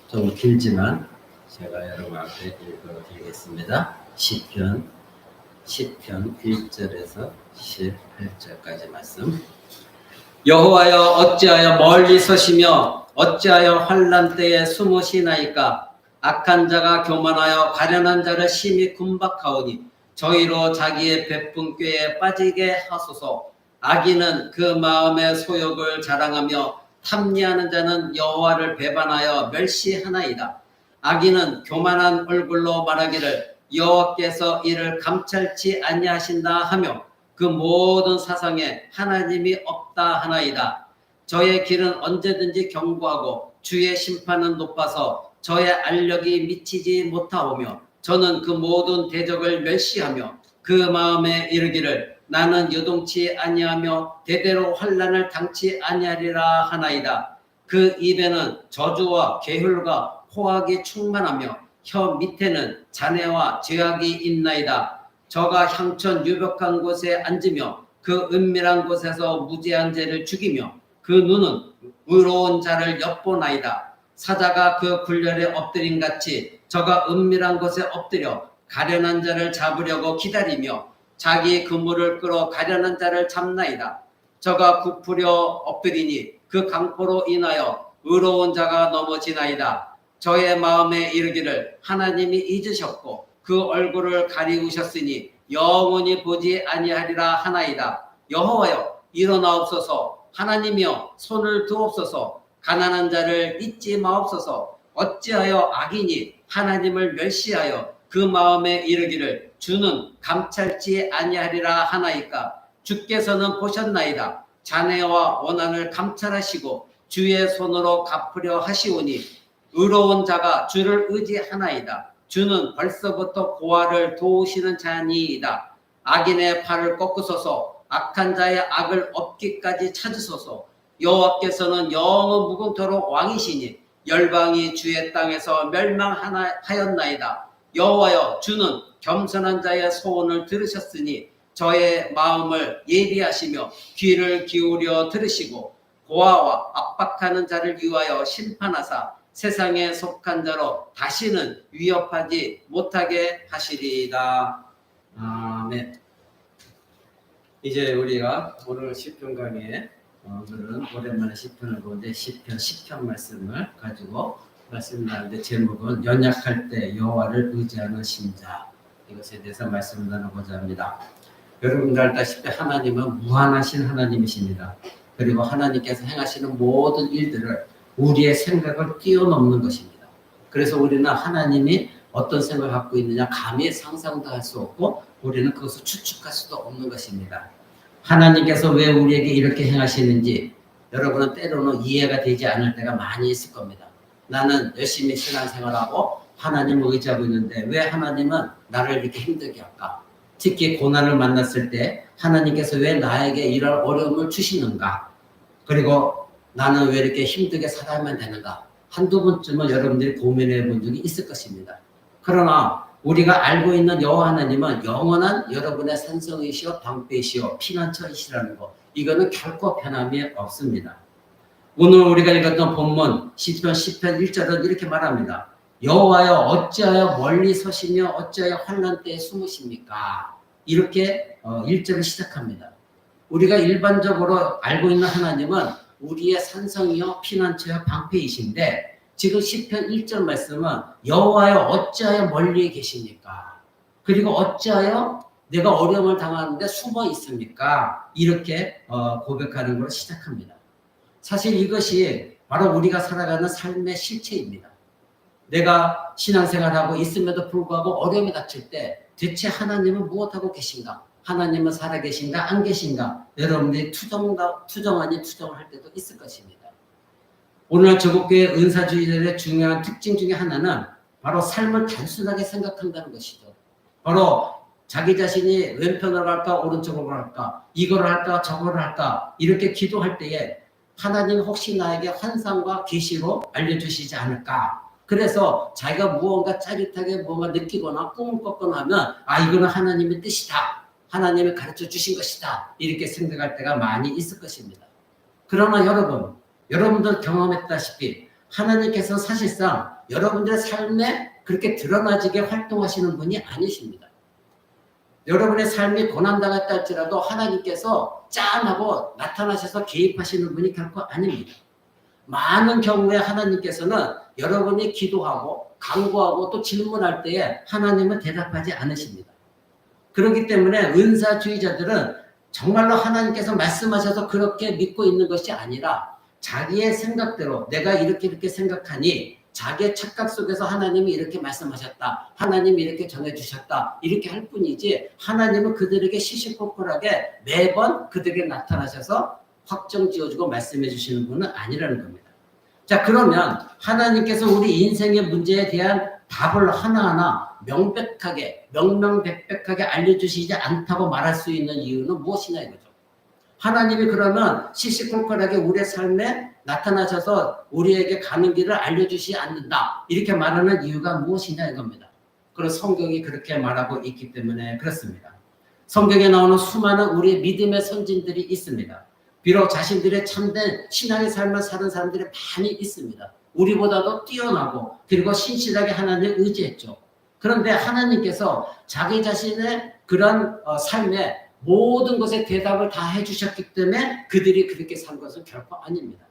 좀 길지만 제가 여러분 앞에 읽어드리겠습니다. 시편 1절에서 18절까지 말씀. 여호와여 어찌하여 멀리 서시며 어찌하여 환난 때에 숨으시나이까. 악한 자가 교만하여 가련한 자를 심히 군박하오니 저희로 자기의 베푼 꾀에 빠지게 하소서. 악인은 그 마음의 소욕을 자랑하며 탐리하는 자는 여호와를 배반하여 멸시하나이다. 악인은 교만한 얼굴로 말하기를 여호와께서 이를 감찰치 아니하신다 하며 그 모든 사상에 하나님이 없다 하나이다. 저의 길은 언제든지 견고하고 주의 심판은 높아서 저의 알력이 미치지 못하오며 저는 그 모든 대적을 멸시하며 그 마음에 이르기를 나는 요동치 아니하며 대대로 환난을 당치 아니하리라 하나이다. 그 입에는 저주와 계율과 호악이 충만하며 혀 밑에는 잔해와 죄악이 있나이다. 저가 향천 유벽한 곳에 앉으며 그 은밀한 곳에서 무죄한 죄를 죽이며 그 눈은 의로운 자를 엿보나이다. 사자가 그 굴열에 엎드린 같이 저가 은밀한 곳에 엎드려 가련한 자를 잡으려고 기다리며 자기 그물을 끌어 가련한 자를 잡나이다. 저가 굽으려 엎드리니 그 강포로 인하여 의로운 자가 넘어지나이다. 저의 마음에 이르기를 하나님이 잊으셨고 그 얼굴을 가리우셨으니 영원히 보지 아니하리라 하나이다. 여호와여 일어나옵소서. 하나님이여 손을 두옵소서. 가난한 자를 잊지 마옵소서. 어찌하여 악인이 하나님을 멸시하여 그 마음에 이르기를 주는 감찰치 아니하리라 하나이까. 주께서는 보셨나이다. 잔해와 원한을 감찰하시고 주의 손으로 갚으려 하시오니 의로운 자가 주를 의지하나이다. 주는 벌써부터 고아를 도우시는 자니이다. 악인의 팔을 꺾으소서. 악한 자의 악을 없기까지 찾으소서. 여호와께서는 영원 무궁토록 왕이시니 열방이 주의 땅에서 멸망하였나이다. 여호와여 주는 겸손한 자의 소원을 들으셨으니 저의 마음을 예비하시며 귀를 기울여 들으시고 고아와 압박하는 자를 위하여 심판하사 세상에 속한 자로 다시는 위협하지 못하게 하시리이다. 아멘. 이제 우리가 오늘 시편 강의에 오늘은 오랜만에 시편을 보는데 시편 10편 말씀을 가지고 말씀을 나누는데 제목은 연약할 때 여호와를 의지하는 신자, 이것에 대해서 말씀을 나누고자 합니다. 여러분들 알다시피 하나님은 무한하신 하나님이십니다. 그리고 하나님께서 행하시는 모든 일들을 우리의 생각을 뛰어넘는 것입니다. 그래서 우리는 하나님이 어떤 생각을 갖고 있느냐 감히 상상도 할 수 없고 우리는 그것을 추측할 수도 없는 것입니다. 하나님께서 왜 우리에게 이렇게 행하시는지 여러분은 때로는 이해가 되지 않을 때가 많이 있을 겁니다. 나는 열심히 신앙생활하고 하나님을 의지하고 있는데 왜 하나님은 나를 이렇게 힘들게 할까? 특히 고난을 만났을 때 하나님께서 왜 나에게 이런 어려움을 주시는가? 그리고 나는 왜 이렇게 힘들게 살아야만 되는가? 한두 번쯤은 여러분들이 고민해 본 적이 있을 것입니다. 그러나 우리가 알고 있는 여호와 하나님은 영원한 여러분의 산성이시오 방패이시오 피난처이시라는 것, 이거는 결코 변함이 없습니다. 오늘 우리가 읽었던 본문 시편 10편 1절은 이렇게 말합니다. 여호와여 어찌하여 멀리 서시며 어찌하여 환난 때에 숨으십니까? 이렇게 1절을 시작합니다. 우리가 일반적으로 알고 있는 하나님은 우리의 산성이요 피난처요 방패이신데 지금 시편 1절 말씀은 여호와여 어찌하여 멀리 계십니까? 그리고 어찌하여 내가 어려움을 당하는데 숨어 있습니까? 이렇게 고백하는 걸로 시작합니다. 사실 이것이 바로 우리가 살아가는 삶의 실체입니다. 내가 신앙생활하고 있음에도 불구하고 어려움이 닥칠 때 대체 하나님은 무엇하고 계신가? 하나님은 살아계신가 안 계신가? 여러분들이 투정 아닌 투정을 할 때도 있을 것입니다. 오늘날 저국교회 은사주의자들의 중요한 특징 중에 하나는 바로 삶을 단순하게 생각한다는 것이죠. 바로 자기 자신이 왼편으로 할까 오른쪽으로 할까 이거를 할까 저거를 할까 이렇게 기도할 때에 하나님 혹시 나에게 환상과 계시로 알려주시지 않을까? 그래서 자기가 무언가 짜릿하게 뭔가 느끼거나 꿈을 꿨거나 하면 이거는 하나님의 뜻이다. 하나님이 가르쳐 주신 것이다. 이렇게 생각할 때가 많이 있을 것입니다. 그러나 여러분들 경험했다시피 하나님께서 사실상 여러분들의 삶에 그렇게 드러나지게 활동하시는 분이 아니십니다. 여러분의 삶이 고난당했다 할지라도 하나님께서 짠하고 나타나셔서 개입하시는 분이 결코 아닙니다. 많은 경우에 하나님께서는 여러분이 기도하고 간구하고 또 질문할 때에 하나님은 대답하지 않으십니다. 그렇기 때문에 은사주의자들은 정말로 하나님께서 말씀하셔서 그렇게 믿고 있는 것이 아니라 자기의 생각대로 내가 이렇게 생각하니 자기의 착각 속에서 하나님이 이렇게 말씀하셨다. 하나님이 이렇게 전해주셨다. 이렇게 할 뿐이지 하나님은 그들에게 시시콜콜하게 매번 그들에게 나타나셔서 확정 지어주고 말씀해 주시는 분은 아니라는 겁니다. 자, 그러면 하나님께서 우리 인생의 문제에 대한 답을 하나하나 명백하게 명명백백하게 알려주시지 않다고 말할 수 있는 이유는 무엇이냐 이거죠. 하나님이 그러면 시시콜콜하게 우리의 삶에 나타나셔서 우리에게 가는 길을 알려주시지 않는다 이렇게 말하는 이유가 무엇이냐 이겁니다. 그런 성경이 그렇게 말하고 있기 때문에 그렇습니다. 성경에 나오는 수많은 우리의 믿음의 선진들이 있습니다. 비록 자신들의 참된 신앙의 삶을 사는 사람들이 많이 있습니다. 우리보다도 뛰어나고 그리고 신실하게 하나님을 의지했죠. 그런데 하나님께서 자기 자신의 그런 삶에 모든 것에 대답을 다 해주셨기 때문에 그들이 그렇게 산 것은 결코 아닙니다.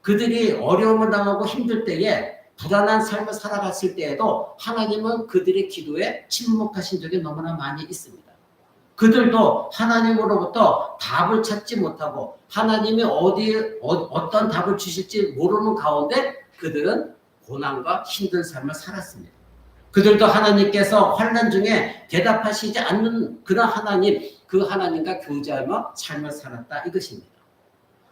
그들이 어려움을 당하고 힘들 때에 불안한 삶을 살아갔을 때에도 하나님은 그들의 기도에 침묵하신 적이 너무나 많이 있습니다. 그들도 하나님으로부터 답을 찾지 못하고 하나님이 어떤 답을 주실지 모르는 가운데 그들은 고난과 힘든 삶을 살았습니다. 그들도 하나님께서 환난 중에 대답하시지 않는 그런 하나님, 그 하나님과 교제하며 삶을 살았다 이것입니다.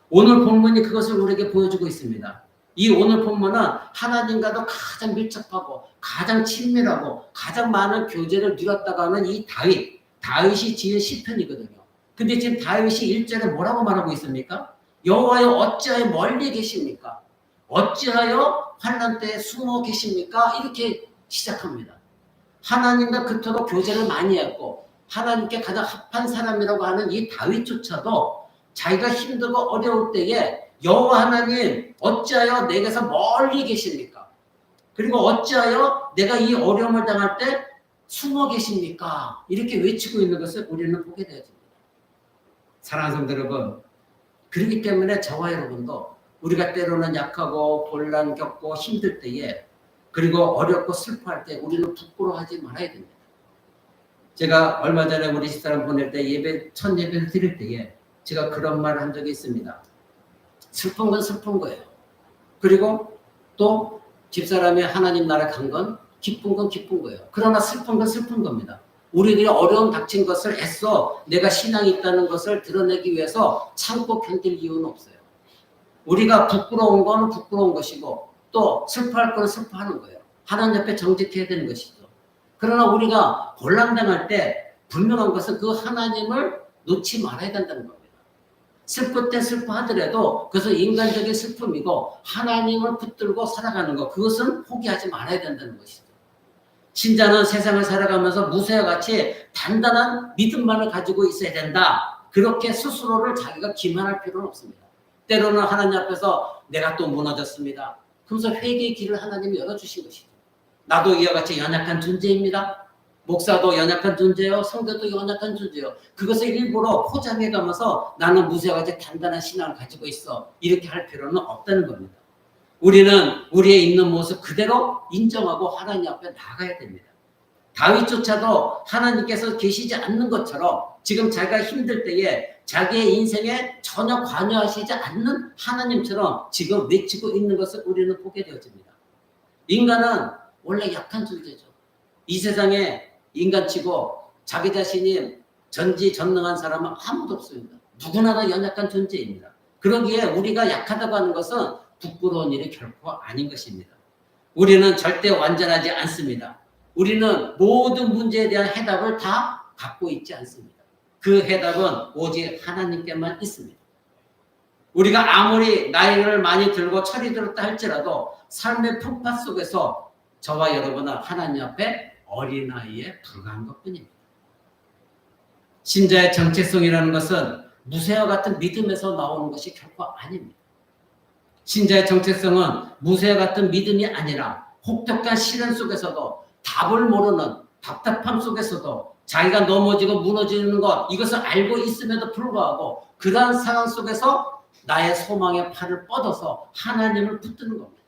오늘 본문이 그것을 우리에게 보여주고 있습니다. 이 오늘 본문은 하나님과도 가장 밀접하고 가장 친밀하고 가장 많은 교제를 누렸다고 하는 이 다윗이 지은 시편이거든요. 근데 지금 다윗이 1절에 뭐라고 말하고 있습니까? 여호와여 어찌하여 멀리 계십니까? 어찌하여 환난 때에 숨어 계십니까? 이렇게 시작합니다. 하나님과 그토록 교제를 많이 했고 하나님께 가장 합한 사람이라고 하는 이 다윗조차도 자기가 힘들고 어려울 때에 여호와 하나님 어찌하여 내게서 멀리 계십니까? 그리고 어찌하여 내가 이 어려움을 당할 때 숨어 계십니까? 이렇게 외치고 있는 것을 우리는 보게 되어집니다. 사랑하는 성도 여러분, 그렇기 때문에 저와 여러분도 우리가 때로는 약하고 곤란 겪고 힘들 때에 그리고 어렵고 슬퍼할 때 우리는 부끄러워하지 말아야 됩니다. 제가 얼마 전에 우리 집사람 보낼 때 첫 예배를 드릴 때에 제가 그런 말을 한 적이 있습니다. 슬픈 건 슬픈 거예요. 그리고 또 집사람이 하나님 나라 간 건 기쁜 건 기쁜 거예요. 그러나 슬픈 건 슬픈 겁니다. 우리들이 어려움 닥친 것을 애써 내가 신앙이 있다는 것을 드러내기 위해서 참고 견딜 이유는 없어요. 우리가 부끄러운 건 부끄러운 것이고 또 슬퍼할 건 슬퍼하는 거예요. 하나님 옆에 정직해야 되는 것이죠. 그러나 우리가 곤란당할 때 분명한 것은 그 하나님을 놓지 말아야 된다는 겁니다. 슬플 때 슬퍼하더라도 그것은 인간적인 슬픔이고 하나님을 붙들고 살아가는 것, 그것은 포기하지 말아야 된다는 것이죠. 신자는 세상을 살아가면서 무쇠와 같이 단단한 믿음만을 가지고 있어야 된다. 그렇게 스스로를 자기가 기만할 필요는 없습니다. 때로는 하나님 앞에서 내가 또 무너졌습니다. 그러면서 회개의 길을 하나님이 열어주신 것이죠. 나도 이와 같이 연약한 존재입니다. 목사도 연약한 존재요. 성도도 연약한 존재요. 그것을 일부러 포장해가면서 나는 무쇠와 같이 단단한 신앙을 가지고 있어. 이렇게 할 필요는 없다는 겁니다. 우리는 우리의 있는 모습 그대로 인정하고 하나님 앞에 나가야 됩니다. 다윗조차도 하나님께서 계시지 않는 것처럼 지금 자기가 힘들 때에 자기의 인생에 전혀 관여하시지 않는 하나님처럼 지금 외치고 있는 것을 우리는 보게 되어집니다. 인간은 원래 약한 존재죠. 이 세상에 인간치고 자기 자신이 전지전능한 사람은 아무도 없습니다. 누구나 다 연약한 존재입니다. 그러기에 우리가 약하다고 하는 것은 부끄러운 일이 결코 아닌 것입니다. 우리는 절대 완전하지 않습니다. 우리는 모든 문제에 대한 해답을 다 갖고 있지 않습니다. 그 해답은 오직 하나님께만 있습니다. 우리가 아무리 나이를 많이 들고 철이 들었다 할지라도 삶의 풍파 속에서 저와 여러분은 하나님 앞에 어린아이에 불과한 것뿐입니다. 신자의 정체성이라는 것은 무쇠와 같은 믿음에서 나오는 것이 결코 아닙니다. 신자의 정체성은 무쇠 같은 믿음이 아니라 혹독한 시련 속에서도 답을 모르는 답답함 속에서도 자기가 넘어지고 무너지는 것 이것을 알고 있음에도 불구하고 그러한 상황 속에서 나의 소망의 팔을 뻗어서 하나님을 붙드는 겁니다.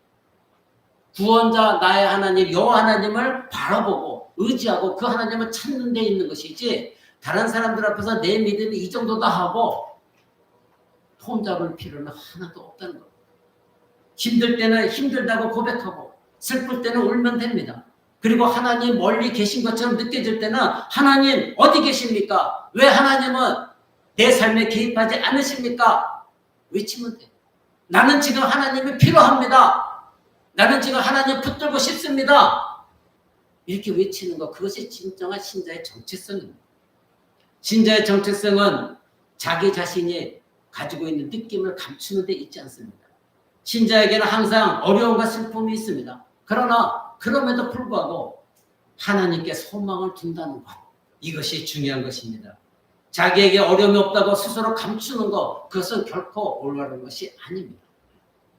구원자 나의 하나님 여호와 하나님을 바라보고 의지하고 그 하나님을 찾는 데 있는 것이지 다른 사람들 앞에서 내 믿음이 이 정도다 하고 폼 잡을 필요는 하나도 없다는 겁니다. 힘들 때는 힘들다고 고백하고 슬플 때는 울면 됩니다. 그리고 하나님 멀리 계신 것처럼 느껴질 때는 하나님 어디 계십니까? 왜 하나님은 내 삶에 개입하지 않으십니까? 외치면 돼요. 나는 지금 하나님이 필요합니다. 나는 지금 하나님 붙들고 싶습니다. 이렇게 외치는 것 그것이 진정한 신자의 정체성입니다. 신자의 정체성은 자기 자신이 가지고 있는 느낌을 감추는 데 있지 않습니다. 신자에게는 항상 어려움과 슬픔이 있습니다. 그러나 그럼에도 불구하고 하나님께 소망을 둔다는 것 이것이 중요한 것입니다. 자기에게 어려움이 없다고 스스로 감추는 것 그것은 결코 올바른 것이 아닙니다.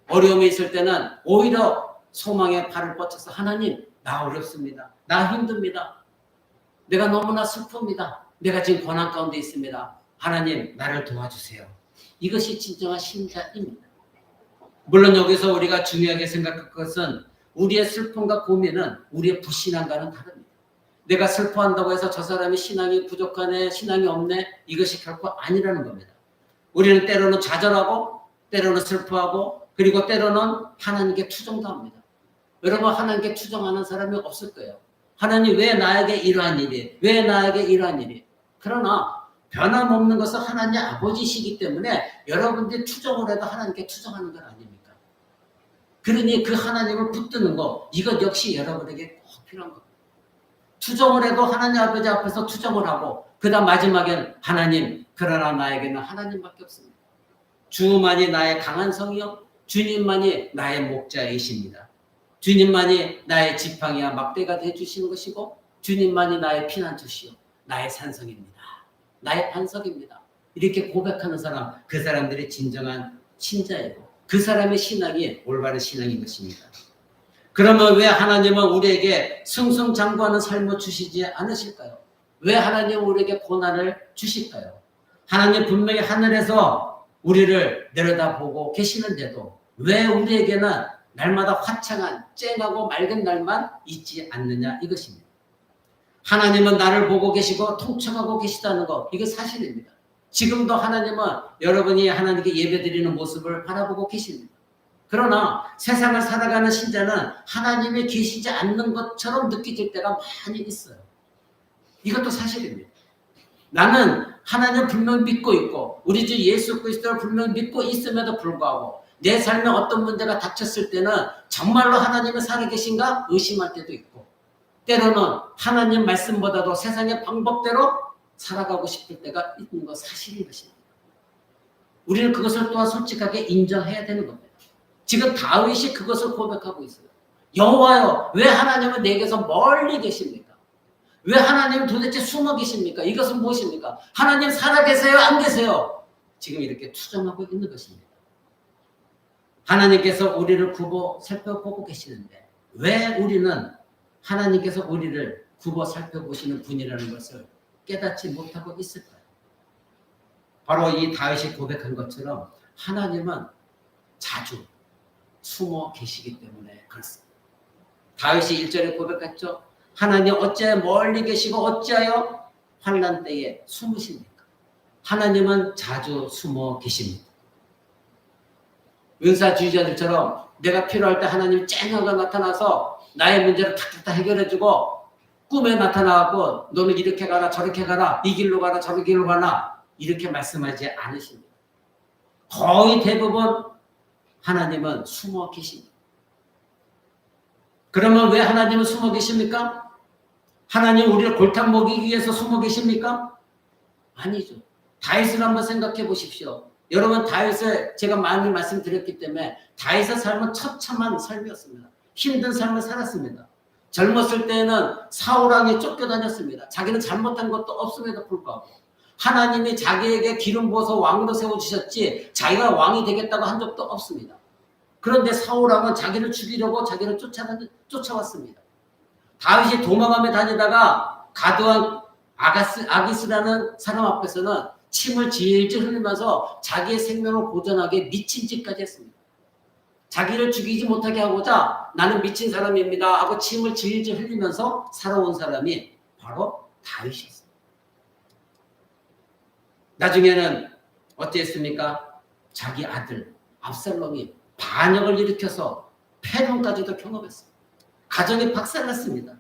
어려움이 있을 때는 오히려 소망의 발을 뻗쳐서 하나님 나 어렵습니다. 나 힘듭니다. 내가 너무나 슬픕니다. 내가 지금 고난 가운데 있습니다. 하나님 나를 도와주세요. 이것이 진정한 신자입니다. 물론 여기서 우리가 중요하게 생각할 것은 우리의 슬픔과 고민은 우리의 불신앙과는 다릅니다. 내가 슬퍼한다고 해서 저 사람이 신앙이 부족하네, 신앙이 없네 이것이 결코 아니라는 겁니다. 우리는 때로는 좌절하고 때로는 슬퍼하고 그리고 때로는 하나님께 투정도 합니다. 여러분 하나님께 투정하는 사람이 없을 거예요. 하나님 왜 나에게 이러한 일이 왜 나에게 이러한 일이 그러나 변함없는 것은 하나님 아버지시기 때문에 여러분들이 투정을 해도 하나님께 투정하는 건 아닙니까? 그러니 그 하나님을 붙드는 것 이것 역시 여러분에게 꼭 필요한 겁니다. 투정을 해도 하나님 아버지 앞에서 투정을 하고 그 다음 마지막엔 하나님 그러나 나에게는 하나님밖에 없습니다. 주만이 나의 강한 성이요 주님만이 나의 목자이십니다. 주님만이 나의 지팡이와 막대가 되어주시는 것이고 주님만이 나의 피난처시요 나의 산성입니다. 나의 반석입니다. 이렇게 고백하는 사람 그 사람들이 진정한 신자이고 그 사람의 신앙이 올바른 신앙인 것입니다. 그러면 왜 하나님은 우리에게 승승장구하는 삶을 주시지 않으실까요? 왜 하나님은 우리에게 고난을 주실까요? 하나님 분명히 하늘에서 우리를 내려다보고 계시는데도 왜 우리에게는 날마다 화창한 쨍하고 맑은 날만 있지 않느냐 이것입니다. 하나님은 나를 보고 계시고 통촉하고 계시다는 것 이게 사실입니다. 지금도 하나님은 여러분이 하나님께 예배드리는 모습을 바라보고 계십니다. 그러나 세상을 살아가는 신자는 하나님이 계시지 않는 것처럼 느껴질 때가 많이 있어요. 이것도 사실입니다. 나는 하나님을 분명히 믿고 있고 우리 주 예수 그리스도를 분명히 믿고 있음에도 불구하고 내 삶에 어떤 문제가 닥쳤을 때는 정말로 하나님은 살아계신가 의심할 때도 있고 때로는 하나님 말씀보다도 세상의 방법대로 살아가고 싶을 때가 있는 거 사실인 것입니다. 우리는 그것을 또한 솔직하게 인정해야 되는 겁니다. 지금 다윗이 그것을 고백하고 있어요. 여호와여 왜 하나님은 내게서 멀리 계십니까? 왜 하나님은 도대체 숨어 계십니까? 이것은 무엇입니까? 하나님 살아계세요? 안 계세요? 지금 이렇게 투정하고 있는 것입니다. 하나님께서 우리를 굽어 살펴보고 계시는데 왜 우리는 하나님께서 우리를 굽어 살펴보시는 분이라는 것을 깨닫지 못하고 있을까요? 바로 이 다윗이 고백한 것처럼 하나님은 자주 숨어 계시기 때문에 그렇습니다. 다윗이 1절에 고백했죠. 하나님 어찌하여 멀리 계시고 어찌하여 환난 때에 숨으십니까? 하나님은 자주 숨어 계십니다. 은사주의자들처럼 내가 필요할 때 하나님이 쨍하게 나타나서 나의 문제를 탁탁 해결해주고 꿈에 나타나고 너는 이렇게 가라 저렇게 가라 이 길로 가라 저런 길로 가라 이렇게 말씀하지 않으십니다. 거의 대부분 하나님은 숨어 계십니다. 그러면 왜 하나님은 숨어 계십니까? 하나님 우리를 골탕 먹이기 위해서 숨어 계십니까? 아니죠. 다윗을 한번 생각해 보십시오. 여러분 다윗을 제가 많이 말씀드렸기 때문에 다윗의 삶은 처참한 삶이었습니다. 힘든 삶을 살았습니다. 젊었을 때는 사울왕에 쫓겨다녔습니다. 자기는 잘못한 것도 없음에도 불구하고 하나님이 자기에게 기름 부어서 왕으로 세워주셨지 자기가 왕이 되겠다고 한 적도 없습니다. 그런데 사울왕은 자기를 죽이려고 자기를 쫓아왔습니다. 다윗이 도망하며 다니다가 가드왕 아기스라는 사람 앞에서는 침을 질질 흘리면서 자기의 생명을 보존하기 미친 짓까지 했습니다. 자기를 죽이지 못하게 하고자 나는 미친 사람입니다 하고 침을 질질 흘리면서 살아온 사람이 바로 다윗이었습니다. 나중에는 어땠습니까? 자기 아들 압살롬이 반역을 일으켜서 패륜까지도 경험했습니다. 가정이 박살났습니다.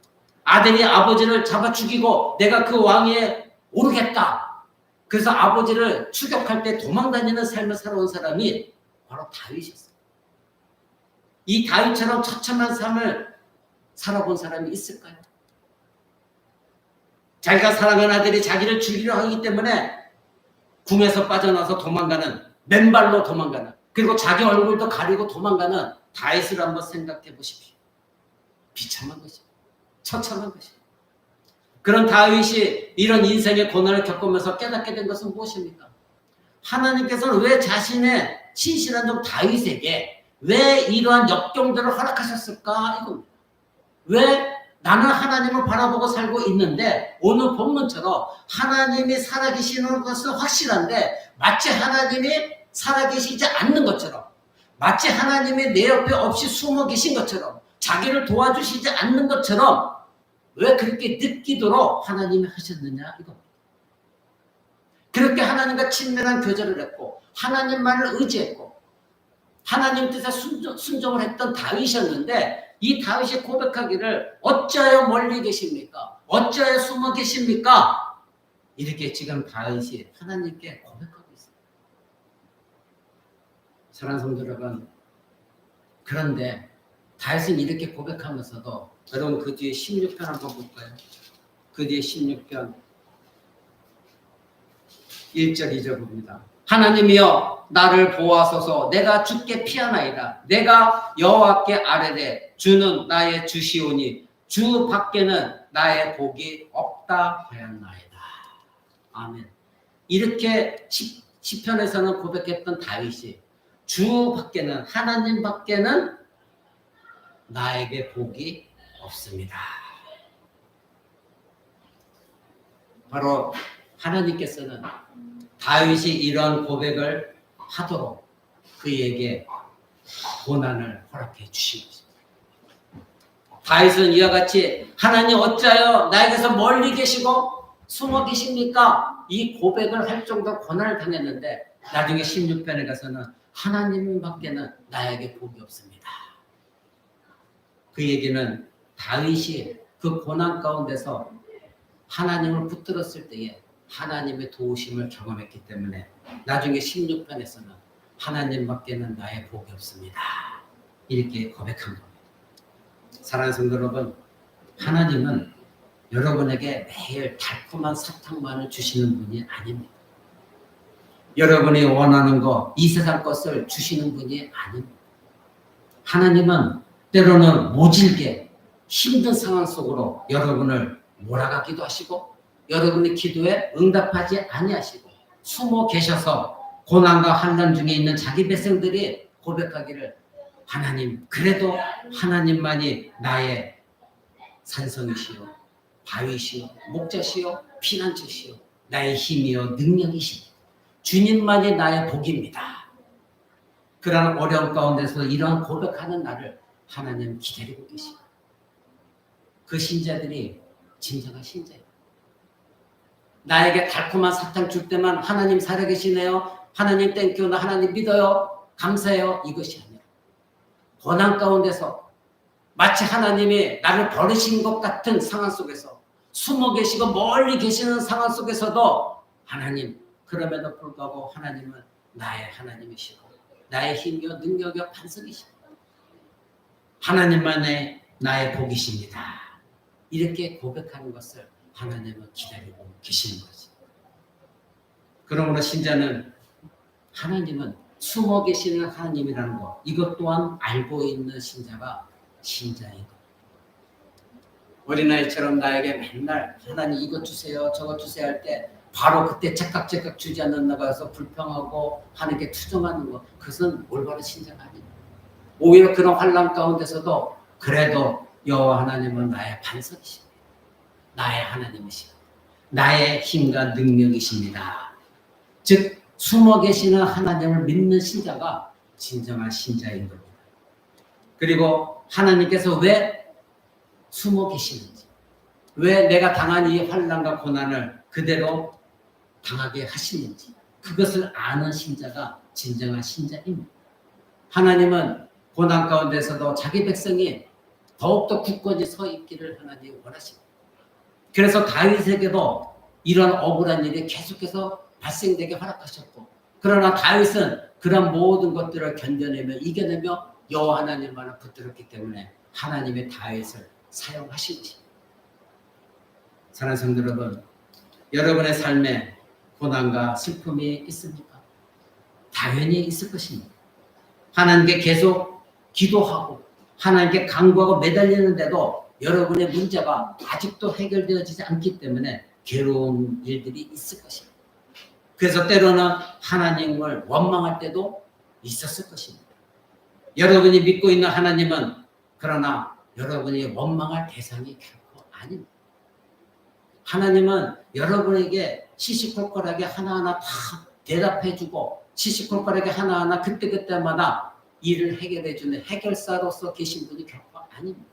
아들이 아버지를 잡아 죽이고 내가 그 왕위에 오르겠다. 그래서 아버지를 추격할 때 도망다니는 삶을 살아온 사람이 바로 다윗이었습니다. 이 다윗처럼 처참한 삶을 살아본 사람이 있을까요? 자기가 사랑하는 아들이 자기를 죽이려 하기 때문에 궁에서 빠져나와서 도망가는, 맨발로 도망가는, 그리고 자기 얼굴도 가리고 도망가는 다윗을 한번 생각해 보십시오. 비참한 것입니다. 처참한 것입니다. 그런 다윗이 이런 인생의 고난을 겪으면서 깨닫게 된 것은 무엇입니까? 하나님께서는 왜 자신의 신실한 종 다윗에게 왜 이러한 역경들을 허락하셨을까? 이겁니다. 왜 나는 하나님을 바라보고 살고 있는데 오늘 본문처럼 하나님이 살아계시는 것은 확실한데 마치 하나님이 살아계시지 않는 것처럼, 마치 하나님이 내 옆에 없이 숨어 계신 것처럼, 자기를 도와주시지 않는 것처럼 왜 그렇게 느끼도록 하나님이 하셨느냐 이겁니다. 그렇게 하나님과 친밀한 교제를 했고 하나님만을 의지했고 하나님 뜻에 순종을 했던 다윗이었는데 이 다윗이 고백하기를 어찌하여 멀리 계십니까? 어찌하여 숨어 계십니까? 이렇게 지금 다윗이 하나님께 고백하고 있습니다. 사랑하는 성도 여러분, 그런데 다윗은 이렇게 고백하면서도 여러분 그 뒤에 16편 한번 볼까요? 그 뒤에 16편 1절 2절 봅니다. 하나님이여 나를 보호하소서. 내가 주께 피하나이다. 내가 여호와께 아뢰되 주는 나의 주시오니 주 밖에는 나의 복이 없다 하였나이다. 아멘. 이렇게 시편에서는 고백했던 다윗이 주 밖에는, 하나님 밖에는 나에게 복이 없습니다. 바로 하나님께서는 다윗이 이런 고백을 하도록 그에게 고난을 허락해 주신 것입니다. 다윗은 이와 같이 하나님 어찌하여 나에게서 멀리 계시고 숨어 계십니까? 이 고백을 할 정도로 고난을 당했는데 나중에 16편에 가서는 하나님 밖에는 나에게 복이 없습니다. 그 얘기는 다윗이 그 고난 가운데서 하나님을 붙들었을 때에 하나님의 도우심을 경험했기 때문에 나중에 16편에서는 하나님 밖에는 나의 복이 없습니다. 이렇게 고백한 겁니다. 사랑하는 성도 여러분, 하나님은 여러분에게 매일 달콤한 사탕만을 주시는 분이 아닙니다. 여러분이 원하는 것, 이 세상 것을 주시는 분이 아닙니다. 하나님은 때로는 모질게 힘든 상황 속으로 여러분을 몰아가기도 하시고 여러분의 기도에 응답하지 아니하시고 숨어 계셔서 고난과 환난 중에 있는 자기 백성들이 고백하기를 하나님, 그래도 하나님만이 나의 산성이시요 바위시요 목자시요 피난처시요 나의 힘이요 능력이시니 주님만이 나의 복입니다. 그러한 어려움 가운데서 이러한 고백하는 나를 하나님 기다리고 계십니다. 그 신자들이 진정한 신자예요. 나에게 달콤한 사탕 줄 때만 하나님 살아계시네요. 하나님 땡큐, 나 하나님 믿어요. 감사해요. 이것이 아니라 고난 가운데서 마치 하나님이 나를 버리신 것 같은 상황 속에서 숨어 계시고 멀리 계시는 상황 속에서도 하나님, 그럼에도 불구하고 하나님은 나의 하나님이시고 나의 힘이요 능력이요 반석이시고 하나님만의 나의 복이십니다. 이렇게 고백하는 것을 하나님은 기다리고 계시는 거지. 그러므로 신자는 하나님은 숨어 계시는 하나님이라는 것, 이것 또한 알고 있는 신자가 신자인 것. 어린아이처럼 나에게 맨날 하나님 이것 주세요 저것 주세요 할 때 바로 그때 제깍제깍 주지 않는 나가서 불평하고 하는 게 투정하는 것, 그것은 올바른 신자가 아닙니다. 오히려 그런 환난 가운데서도 그래도 여호와 하나님은 나의 반석이십니다. 나의 하나님이십니다. 나의 힘과 능력이십니다. 즉 숨어 계시는 하나님을 믿는 신자가 진정한 신자인 겁니다. 그리고 하나님께서 왜 숨어 계시는지, 왜 내가 당한 이 환난과 고난을 그대로 당하게 하시는지, 그것을 아는 신자가 진정한 신자입니다. 하나님은 고난 가운데서도 자기 백성이 더욱더 굳건히 서 있기를 하나님이 원하십니다. 그래서 다윗에게도 이런 억울한 일이 계속해서 발생되게 허락하셨고, 그러나 다윗은 그런 모든 것들을 견뎌내며 이겨내며 여호와 하나님만을 붙들었기 때문에 하나님의 다윗을 사용하신 것입니다. 사랑하는 성도 여러분, 여러분의 삶에 고난과 슬픔이 있습니까? 당연히 있을 것입니다. 하나님께 계속 기도하고 하나님께 간구하고 매달리는데도 여러분의 문제가 아직도 해결되어지지 않기 때문에 괴로운 일들이 있을 것입니다. 그래서 때로는 하나님을 원망할 때도 있었을 것입니다. 여러분이 믿고 있는 하나님은 그러나 여러분이 원망할 대상이 결코 아닙니다. 하나님은 여러분에게 시시콜콜하게 하나하나 다 대답해주고 시시콜콜하게 하나하나 그때그때마다 일을 해결해주는 해결사로서 계신 분이 결코 아닙니다.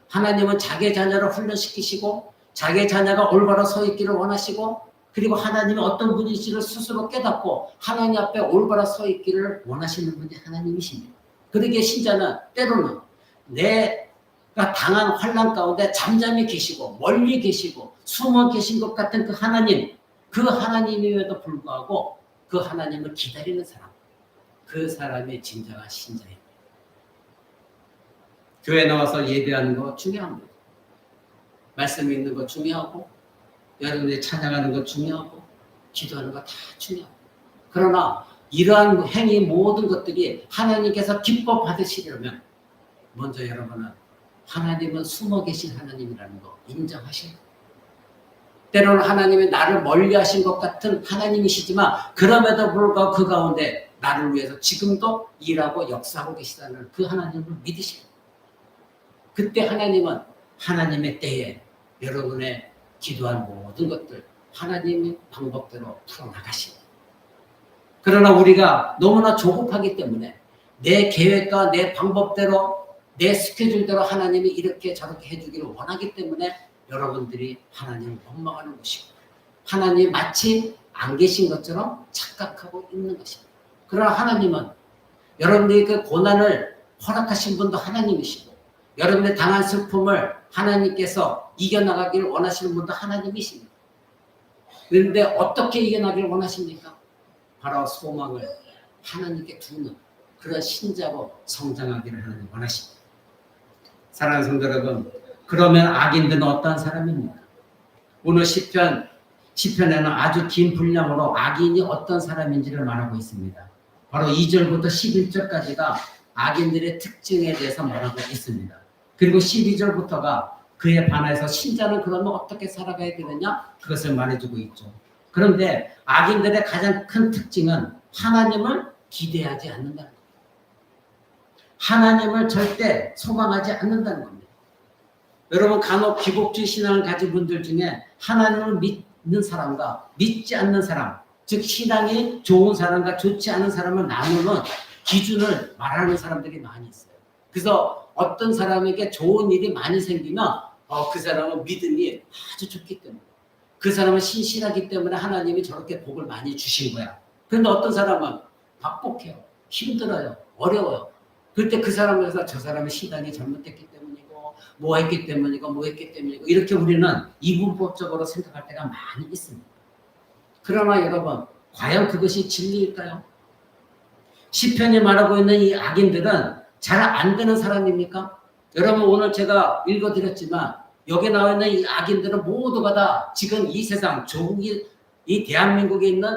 하나님은 자기의 자녀를 훈련시키시고 자기의 자녀가 올바로 서 있기를 원하시고, 그리고 하나님이 어떤 분이신지를 스스로 깨닫고 하나님 앞에 올바로 서 있기를 원하시는 분이 하나님이십니다. 그러기에 신자는 때로는 내가 당한 환난 가운데 잠잠히 계시고 멀리 계시고 숨어 계신 것 같은 그 하나님, 그 하나님임에도 불구하고 그 하나님을 기다리는 사람, 그 사람이 진정한 신자입니다. 교회 나와서 예배하는 거 중요합니다. 말씀 읽는 거 중요하고 여러분들이 찬양하는 거 중요하고 기도하는 거 다 중요합니다. 그러나 이러한 행위 모든 것들이 하나님께서 기뻐 받으시려면 먼저 여러분은 하나님은 숨어 계신 하나님이라는 거 인정하셔야 돼요. 때로는 하나님이 나를 멀리하신 것 같은 하나님이시지만 그럼에도 불구하고 그 가운데 나를 위해서 지금도 일하고 역사하고 계시다는 그 하나님을 믿으셔야 돼요. 그때 하나님은 하나님의 때에 여러분의 기도한 모든 것들 하나님의 방법대로 풀어나가십니다. 그러나 우리가 너무나 조급하기 때문에 내 계획과 내 방법대로 내 스케줄대로 하나님이 이렇게 저렇게 해주기를 원하기 때문에 여러분들이 하나님을 원망하는 것이고 하나님 마치 안 계신 것처럼 착각하고 있는 것입니다. 그러나 하나님은 여러분들이 그 고난을 허락하신 분도 하나님이시고 여러분의 당한 슬픔을 하나님께서 이겨나가기를 원하시는 분도 하나님이십니다. 그런데 어떻게 이겨나가기를 원하십니까? 바로 소망을 하나님께 두는 그런 신자로 성장하기를 하나님 원하십니다. 사랑하는 성도 여러분, 그러면 악인들은 어떠한 사람입니까? 오늘 시편에는 아주 긴 분량으로 악인이 어떤 사람인지를 말하고 있습니다. 바로 2절부터 11절까지가 악인들의 특징에 대해서 말하고 있습니다. 그리고 12절부터가 그에 반해서 신자는 그러면 어떻게 살아가야 되느냐? 그것을 말해주고 있죠. 그런데 악인들의 가장 큰 특징은 하나님을 기대하지 않는다는 겁니다. 하나님을 절대 소망하지 않는다는 겁니다. 여러분 간혹 기복주의 신앙을 가진 분들 중에 하나님을 믿는 사람과 믿지 않는 사람, 즉 신앙이 좋은 사람과 좋지 않은 사람을 나누는 기준을 말하는 사람들이 많이 있어요. 그래서 어떤 사람에게 좋은 일이 많이 생기면 그 사람은 믿음이 아주 좋기 때문에 그 사람은 신실하기 때문에 하나님이 저렇게 복을 많이 주신 거야. 그런데 어떤 사람은 박복해요. 힘들어요. 어려워요. 그때 그 사람에서 저 사람의 신앙이 잘못됐기 때문이고 뭐 했기 때문이고 이렇게 우리는 이분법적으로 생각할 때가 많이 있습니다. 그러나 여러분 과연 그것이 진리일까요? 시편이 말하고 있는 이 악인들은 잘 안 되는 사람입니까? 여러분 오늘 제가 읽어드렸지만 여기 나와 있는 이 악인들은 모두가 다 지금 이 세상 조국이 이 대한민국에 있는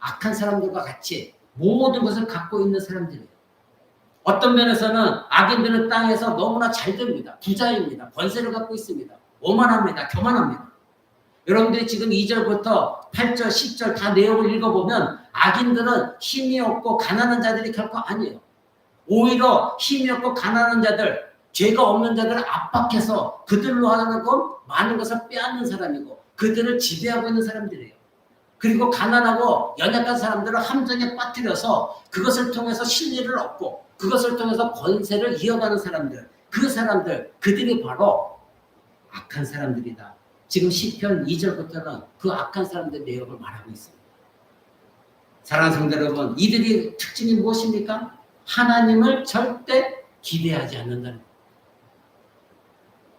악한 사람들과 같이 모든 것을 갖고 있는 사람들이에요. 어떤 면에서는 악인들은 땅에서 너무나 잘 됩니다. 부자입니다. 권세를 갖고 있습니다. 오만합니다. 교만합니다. 여러분들이 지금 2절부터 8절, 10절 다 내용을 읽어보면 악인들은 힘이 없고 가난한 자들이 결코 아니에요. 오히려 힘이 없고 가난한 자들, 죄가 없는 자들을 압박해서 그들로 하고 많은 것을 빼앗는 사람이고 그들을 지배하고 있는 사람들이에요. 그리고 가난하고 연약한 사람들을 함정에 빠뜨려서 그것을 통해서 신리를 얻고 그것을 통해서 권세를 이어가는 사람들, 그 사람들, 그들이 바로 악한 사람들이다. 지금 시편 2절부터는 그 악한 사람들의 내용을 말하고 있습니다. 사랑하는 성도 여러분, 이들이 특징이 무엇입니까? 하나님을 절대 기대하지 않는다는 거예요.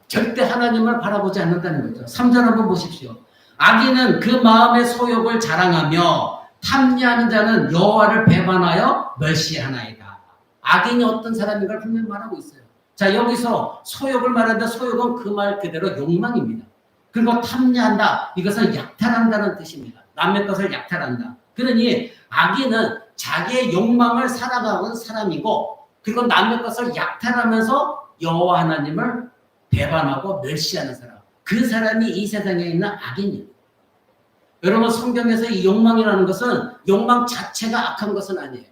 절대 하나님을 바라보지 않는다는 거죠. 3절 한번 보십시오. 악인은 그 마음의 소욕을 자랑하며 탐리하는 자는 여호와를 배반하여 멸시하나이다. 악인이 어떤 사람인가를 분명히 말하고 있어요. 자, 여기서 소욕을 말하는데 소욕은 그 말 그대로 욕망입니다. 그리고 탐리한다. 이것은 약탈한다는 뜻입니다. 남의 것을 약탈한다. 그러니 악인은 자기의 욕망을 살아가는 사람이고 그리고 남의 것을 약탈하면서 여호와 하나님을 배반하고 멸시하는 사람. 그 사람이 이 세상에 있는 악인입니다. 여러분, 성경에서 이 욕망이라는 것은 욕망 자체가 악한 것은 아니에요.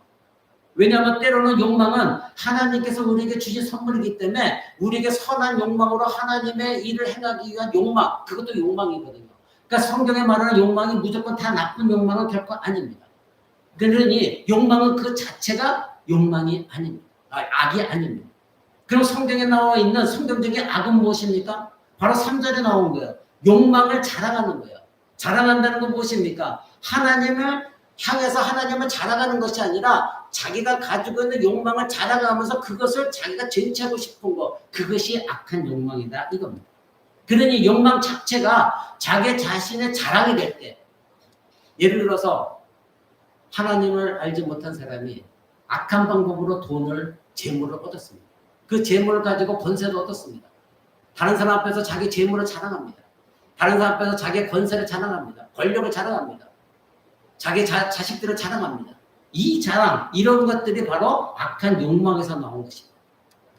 왜냐하면 때로는 욕망은 하나님께서 우리에게 주신 선물이기 때문에 우리에게 선한 욕망으로 하나님의 일을 행하기 위한 욕망, 그것도 욕망이거든요. 그러니까 성경에 말하는 욕망이 무조건 다 나쁜 욕망은 결코 아닙니다. 그러니 욕망은 그 자체가 욕망이 아닙니다. 악이 아닙니다. 그럼 성경에 나와 있는 성경적인 악은 무엇입니까? 바로 3절에 나온 거예요. 욕망을 자랑하는 거예요. 자랑한다는 건 무엇입니까? 하나님을 향해서 하나님을 자랑하는 것이 아니라 자기가 가지고 있는 욕망을 자랑하면서 그것을 자기가 쟁취하고 싶은 것, 그것이 악한 욕망이다 이겁니다. 그러니 욕망 자체가 자기 자신의 자랑이 될 때, 예를 들어서 하나님을 알지 못한 사람이 악한 방법으로 돈을, 재물을 얻었습니다. 그 재물을 가지고 권세도 얻었습니다. 다른 사람 앞에서 자기 재물을 자랑합니다. 다른 사람 앞에서 자기의 권세를 자랑합니다. 권력을 자랑합니다. 자기 자식들을 자랑합니다. 이 자랑, 이런 것들이 바로 악한 욕망에서 나온 것입니다.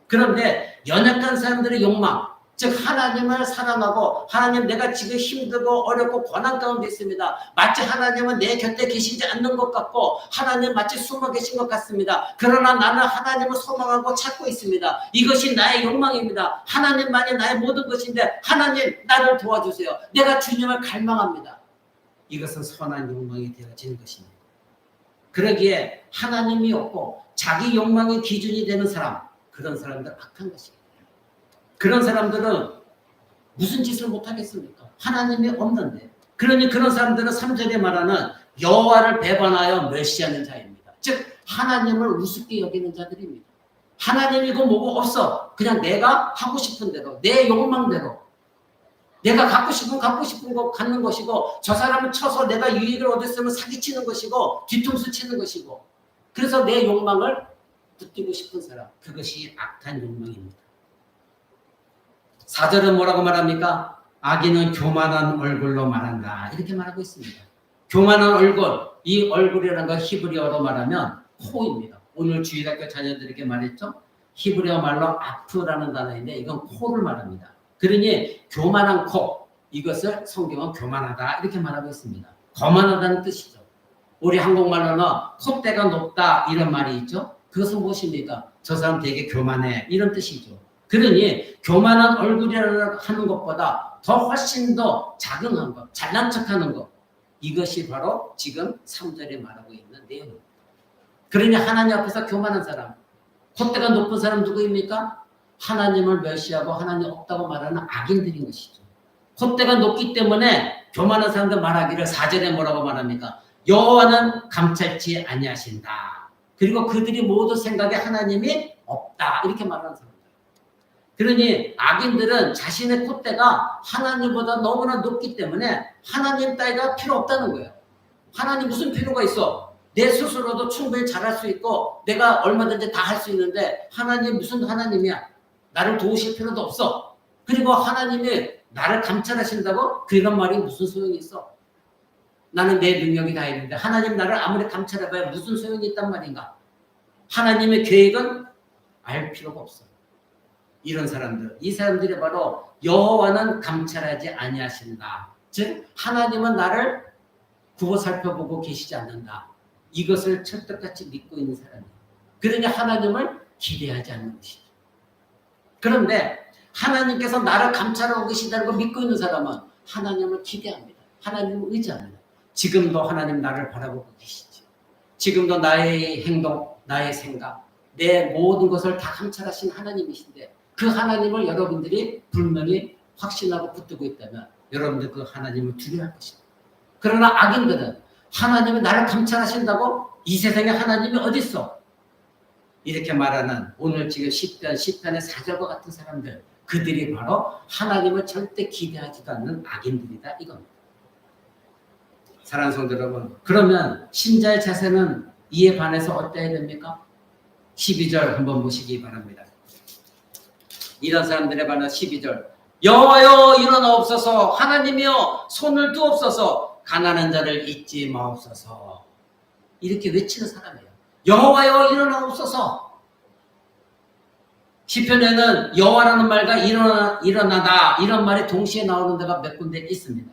그런데 연약한 사람들의 욕망, 즉 하나님을 사랑하고 하나님 내가 지금 힘들고 어렵고 고난 가운데 있습니다. 마치 하나님은 내 곁에 계시지 않는 것 같고 하나님 마치 숨어 계신 것 같습니다. 그러나 나는 하나님을 소망하고 찾고 있습니다. 이것이 나의 욕망입니다. 하나님만이 나의 모든 것인데 하나님 나를 도와주세요. 내가 주님을 갈망합니다. 이것은 선한 욕망이 되어지는 것입니다. 그러기에 하나님이 없고 자기 욕망의 기준이 되는 사람, 그런 사람들 악한 것입니다. 그런 사람들은 무슨 짓을 못하겠습니까? 하나님이 없는데. 그러니 그런 사람들은 3절에 말하는 여호와를 배반하여 멸시하는 자입니다. 즉 하나님을 우습게 여기는 자들입니다. 하나님이고 뭐고 없어. 그냥 내가 하고 싶은 대로, 내 욕망대로, 내가 갖고 싶은 거 갖는 것이고 저 사람을 쳐서 내가 유익을 얻었으면 사기치는 것이고 뒤통수 치는 것이고 그래서 내 욕망을 붙들고 싶은 사람, 그것이 악한 욕망입니다. 4절은 뭐라고 말합니까? 악인은 교만한 얼굴로 말한다. 이렇게 말하고 있습니다. 교만한 얼굴, 이 얼굴이라는 건 히브리어로 말하면 코입니다. 오늘 주일학교 자녀들에게 말했죠? 히브리어 말로 아프라는 단어인데 이건 코를 말합니다. 그러니 교만한 코, 이것을 성경은 교만하다 이렇게 말하고 있습니다. 거만하다는 뜻이죠. 우리 한국말로는 콧대가 높다 이런 말이 있죠. 그것은 무엇입니까? 저 사람 되게 교만해 이런 뜻이죠. 그러니 교만한 얼굴이라고 하는 것보다 더 훨씬 더 자긍한 것, 잘난 척하는 것, 이것이 바로 지금 3절에 말하고 있는 내용입니다. 그러니 하나님 앞에서 교만한 사람, 콧대가 높은 사람 누구입니까? 하나님을 멸시하고 하나님 없다고 말하는 악인들인 것이죠. 콧대가 높기 때문에 교만한 사람들 말하기를 4절에 뭐라고 말합니까? 여호와는 감찰치 아니하신다. 그리고 그들이 모두 생각에 하나님이 없다 이렇게 말하는 사람. 그러니 악인들은 자신의 콧대가 하나님보다 너무나 높기 때문에 하나님 따위가 필요 없다는 거예요. 하나님 무슨 필요가 있어? 내 스스로도 충분히 잘할 수 있고 내가 얼마든지 다 할 수 있는데 하나님 무슨 하나님이야? 나를 도우실 필요도 없어. 그리고 하나님이 나를 감찰하신다고? 그런 말이 무슨 소용이 있어? 나는 내 능력이 다 있는데 하나님 나를 아무리 감찰해봐야 무슨 소용이 있단 말인가? 하나님의 계획은 알 필요가 없어. 이런 사람들, 이 사람들이 바로 여호와는 감찰하지 아니하신다. 즉 하나님은 나를 구워 살펴보고 계시지 않는다. 이것을 철떡같이 믿고 있는 사람이에요. 그러니 하나님을 기대하지 않는 것이죠. 그런데 하나님께서 나를 감찰하고 계시다는 걸 믿고 있는 사람은 하나님을 기대합니다. 하나님을 의지합니다. 지금도 하나님 나를 바라보고 계시죠. 지금도 나의 행동, 나의 생각, 내 모든 것을 다 감찰하신 하나님이신데 그 하나님을 여러분들이 분명히 확신하고 붙들고 있다면 여러분들 그 하나님을 두려워할 것입니다. 그러나 악인들은 하나님이 나를 감찰하신다고 이 세상에 하나님이 어디 있어? 이렇게 말하는 오늘 지금 10편의 4절과 같은 사람들, 그들이 바로 하나님을 절대 기대하지도 않는 악인들이다 이겁니다. 사랑하는 성도 여러분, 그러면 신자의 자세는 이에 반해서 어때야 됩니까? 12절 한번 보시기 바랍니다. 이런 사람들에 관한 12절. 여호와여 일어나옵소서, 하나님이여 손을 두옵소서, 가난한 자를 잊지 마옵소서. 이렇게 외치는 사람이에요. 여호와여 일어나옵소서. 시편에는 여호와라는 말과 일어나다 이런 말이 동시에 나오는 데가 몇 군데 있습니다.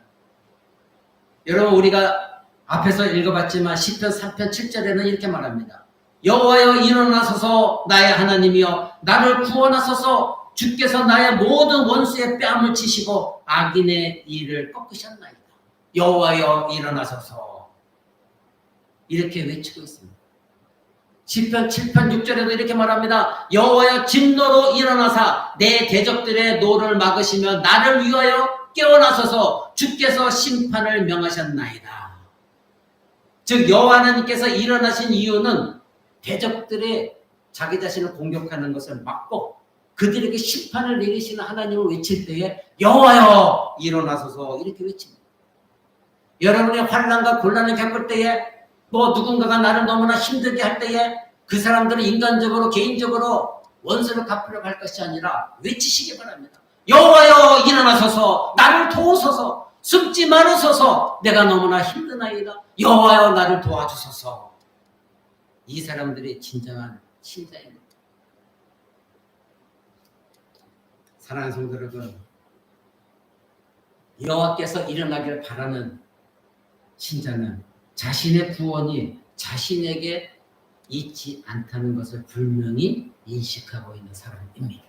여러분 우리가 앞에서 읽어봤지만 시편 3편 7절에는 이렇게 말합니다. 여호와여 일어나소서 나의 하나님이여 나를 구원하소서, 주께서 나의 모든 원수의 뺨을 치시고 악인의 일을 꺾으셨나이다. 여호와여 일어나소서. 이렇게 외치고 있습니다. 시편 7편 6절에도 이렇게 말합니다. 여호와여 진노로 일어나사 내 대적들의 노를 막으시며 나를 위하여 깨어나소서, 주께서 심판을 명하셨나이다. 즉 여호와 하나님께서 일어나신 이유는 대적들의 자기 자신을 공격하는 것을 막고 그들에게 심판을 내리시는 하나님을 외칠 때에 여호와여 일어나소서 이렇게 외칩니다. 여러분의 환난과 곤란을 겪을 때에 뭐 누군가가 나를 너무나 힘들게 할 때에 그 사람들은 인간적으로 개인적으로 원수를 갚으려고 할 것이 아니라 외치시기 바랍니다. 여호와여 일어나소서, 나를 도우소서, 숨지 마소서, 내가 너무나 힘드나이다. 여호와여 나를 도와주소서. 이 사람들이 진정한 신자입니다. 사랑하는 성도 여러분, 여호와께서 일어나기를 바라는 신자는 자신의 구원이 자신에게 있지 않다는 것을 분명히 인식하고 있는 사람입니다.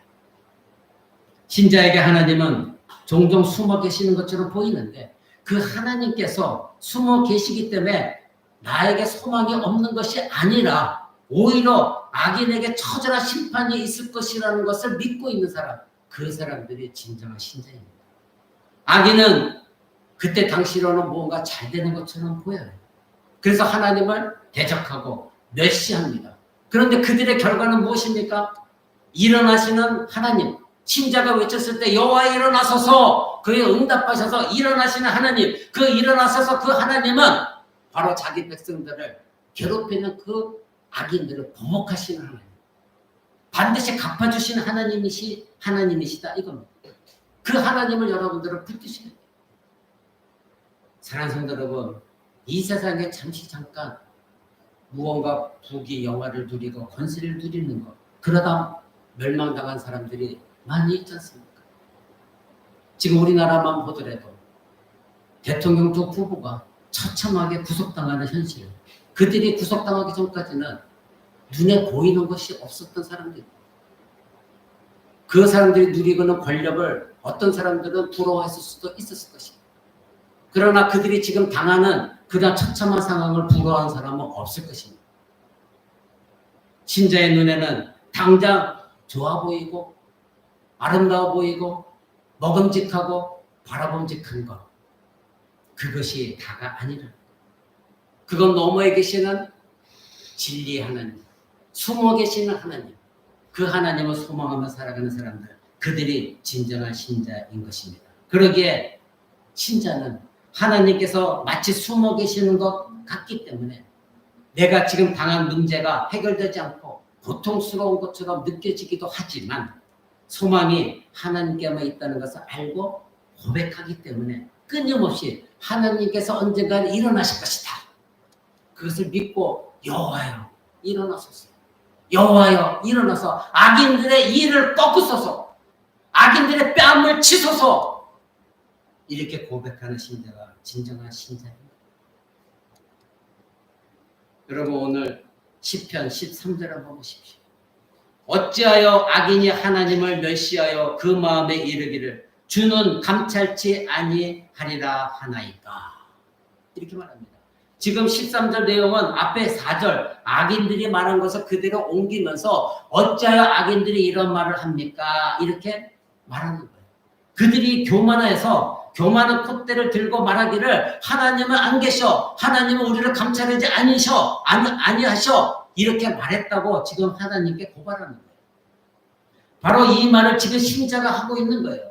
신자에게 하나님은 종종 숨어 계시는 것처럼 보이는데 그 하나님께서 숨어 계시기 때문에 나에게 소망이 없는 것이 아니라 오히려 악인에게 처절한 심판이 있을 것이라는 것을 믿고 있는 사람, 그 사람들이 진정한 신자입니다. 악인은 그때 당시로는 뭔가 잘 되는 것처럼 보여요. 그래서 하나님을 대적하고 멸시합니다. 그런데 그들의 결과는 무엇입니까? 일어나시는 하나님, 신자가 외쳤을 때 여호와 일어나소서, 그에 응답하셔서 일어나시는 하나님, 그 일어나셔서 그 하나님은 바로 자기 백성들을 괴롭히는 그 악인들을 보복하시는 하나님, 반드시 갚아주시는 하나님이시다 이겁니다. 그 하나님을 여러분들은 붙드셔야 돼요. 사랑하는 성도 여러분, 이 세상에 잠깐 무언가 부귀 영화를 누리고 권세를 누리는 것, 그러다 멸망당한 사람들이 많이 있지 않습니까? 지금 우리나라만 보더라도 대통령 두 후보가 처참하게 구속당하는 현실, 그들이 구속당하기 전까지는 눈에 보이는 것이 없었던 사람들, 그 사람들이 누리고 있는 권력을 어떤 사람들은 부러워했을 수도 있었을 것입니다. 그러나 그들이 지금 당하는 그런 처참한 상황을 부러워하는 사람은 없을 것입니다. 신자의 눈에는 당장 좋아 보이고 아름다워 보이고 먹음직하고 바라봄직한 것, 그것이 다가 아니라 그건 너머에 계시는 진리의 하나님, 숨어 계시는 하나님, 그 하나님을 소망하며 살아가는 사람들, 그들이 진정한 신자인 것입니다. 그러기에 신자는 하나님께서 마치 숨어 계시는 것 같기 때문에 내가 지금 당한 문제가 해결되지 않고 고통스러운 것처럼 느껴지기도 하지만 소망이 하나님께만 있다는 것을 알고 고백하기 때문에 끊임없이 하나님께서 언젠가 일어나실 것이다, 그것을 믿고 여호와여 일어나소서, 여호와여 일어나서 악인들의 일을 꺾으소서, 악인들의 뺨을 치소서, 이렇게 고백하는 신자가 진정한 신자입니다. 여러분 오늘 시편 13절 한번 보십시오. 어찌하여 악인이 하나님을 멸시하여 그 마음에 이르기를 주는 감찰치 아니하리라 하나이까. 이렇게 말합니다. 지금 13절 내용은 앞에 4절 악인들이 말한 것을 그대로 옮기면서 어찌하여 악인들이 이런 말을 합니까? 이렇게 말하는 거예요. 그들이 교만해서 교만한 콧대를 들고 말하기를 하나님은 안 계셔. 하나님은 우리를 감찰하지 아니하셔. 이렇게 말했다고 지금 하나님께 고발하는 거예요. 바로 이 말을 지금 신자가 하고 있는 거예요.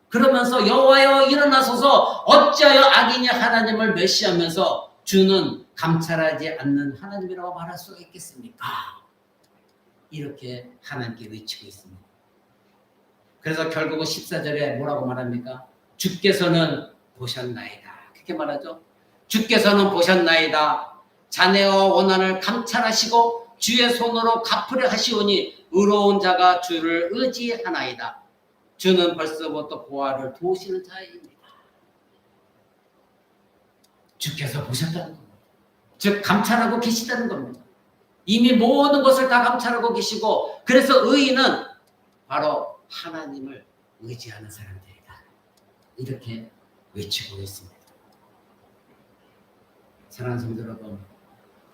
그러면서 여호와여 일어나소서 어찌하여 악인이 하나님을 멸시하면서 주는 감찰하지 않는 하나님이라고 말할 수가 있겠습니까? 이렇게 하나님께 외치고 있습니다. 그래서 결국은 14절에 뭐라고 말합니까? 주께서는 보셨나이다. 그렇게 말하죠. 주께서는 보셨나이다. 자네와 원한을 감찰하시고 주의 손으로 갚으려 하시오니 의로운 자가 주를 의지하나이다. 주는 벌써부터 보아를 도우시는 자입니다. 주께서 보셨다는 겁니다. 즉 감찰하고 계시다는 겁니다. 이미 모든 것을 다 감찰하고 계시고 그래서 의인은 바로 하나님을 의지하는 사람들이다. 이렇게 외치고 있습니다. 사랑하는 성도 여러분,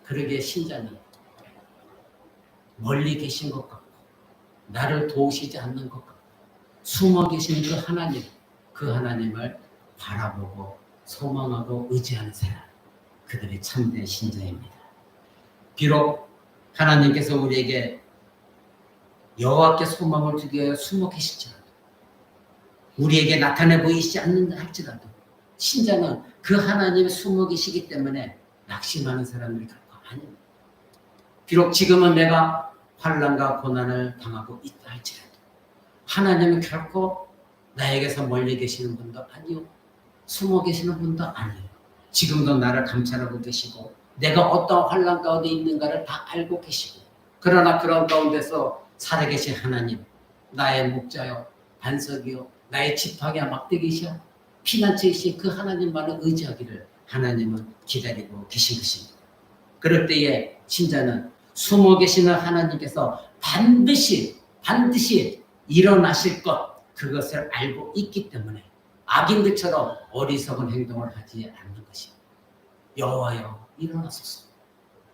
그러기에 신자는 멀리 계신 것 같고 나를 도우시지 않는 것 같고 숨어 계신 그 하나님을 바라보고 소망하고 의지하는 사람, 그들이 참된 신자입니다. 비록 하나님께서 우리에게 여호와께 소망을 두기 위하여 숨어 계실지라도 우리에게 나타내 보이시지 않는다 할지라도 신자는 그 하나님이 숨어 계시기 때문에 낙심하는 사람들이 결코 아닙니다. 비록 지금은 내가 환난과 고난을 당하고 있다 할지라도 하나님은 결코 나에게서 멀리 계시는 분도 아니요 숨어 계시는 분도 아니에요. 지금도 나를 감찰하고 계시고 내가 어떤 환난 가운데 있는가를 다 알고 계시고 그러나 그런 가운데서 살아계신 하나님, 나의 목자요 반석이요 나의 지팡이와 막대기시여 피난처이신 그 하나님만을 의지하기를 하나님은 기다리고 계신 것입니다. 그럴 때에 신자는 숨어 계시는 하나님께서 반드시 일어나실 것 그것을 알고 있기 때문에 악인들처럼 어리석은 행동을 하지 않는 것입니다. 여호와여 일어나소서.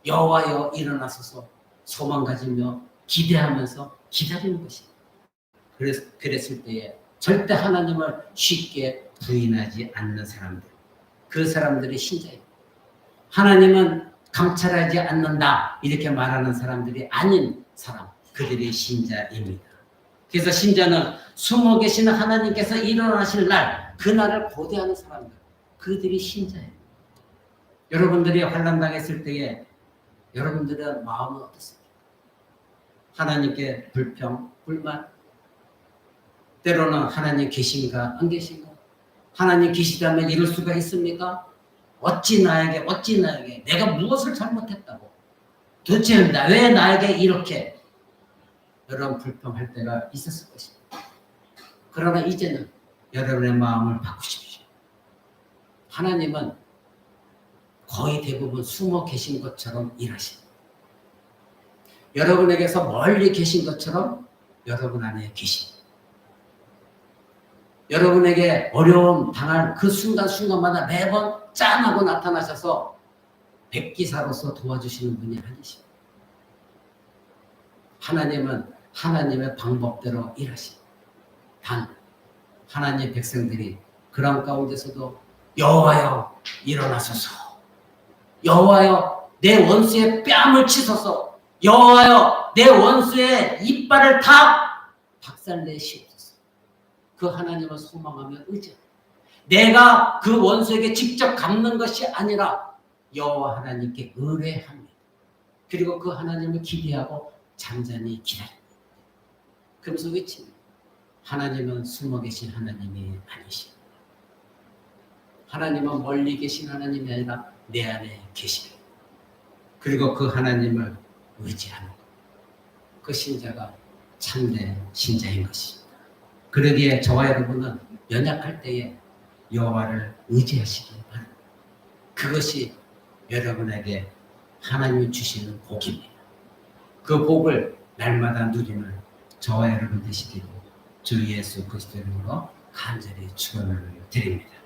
여호와여 일어나소서. 소망 가지며 기대하면서 기다리는 것입니다. 그랬을 때에 절대 하나님을 쉽게 부인하지 않는 사람들, 그 사람들이 신자입니다. 하나님은 감찰하지 않는다 이렇게 말하는 사람들이 아닌 사람, 그들이 신자입니다. 그래서 신자는 숨어 계시는 하나님께서 일어나실 날, 그날을 고대하는 사람들, 그들이 신자예요. 여러분들이 환난당했을 때에 여러분들의 마음은 어떻습니까? 하나님께 불평, 불만, 때로는 하나님 계신가 안 계신가? 하나님 계시다면 이럴 수가 있습니까? 어찌 나에게 내가 무엇을 잘못했다고 도대체 왜 나에게 이렇게 여러분 불평할 때가 있었을 것입니다. 그러나 이제는 여러분의 마음을 바꾸십시오. 하나님은 거의 대부분 숨어 계신 것처럼 일하십니다. 여러분에게서 멀리 계신 것처럼 여러분 안에 계십니다. 여러분에게 어려움 당할 그 순간순간마다 매번 짠하고 나타나셔서 백기사로서 도와주시는 분이 아니십니다. 하나님은 하나님의 방법대로 일하십니다. 단 하나님의 백성들이 그런 가운데서도 여호와여 일어나소서, 여호와여 내 원수의 뺨을 치소서, 여호와여 내 원수의 이빨을 다 박살내시옵소서. 그 하나님을 소망하며 의지합니다. 내가 그 원수에게 직접 갚는 것이 아니라 여호와 하나님께 의뢰합니다. 그리고 그 하나님을 기대하고 잠잠히 기다립니다. 그러면서 외칩니다. 하나님은 숨어 계신 하나님이 아니십니다. 하나님은 멀리 계신 하나님이 아니라 내 안에 계십니다. 그리고 그 하나님을 의지하는 것. 그 신자가 참된 신자인 것입니다. 그러기에 저와 여러분은 연약할 때에 여호와를 의지하시기 바랍니다. 그것이 여러분에게 하나님이 주시는 복입니다. 그 복을 날마다 누리는 저와 여러분 되시기를 주 예수 그리스도 이름으로 간절히 축원을 드립니다.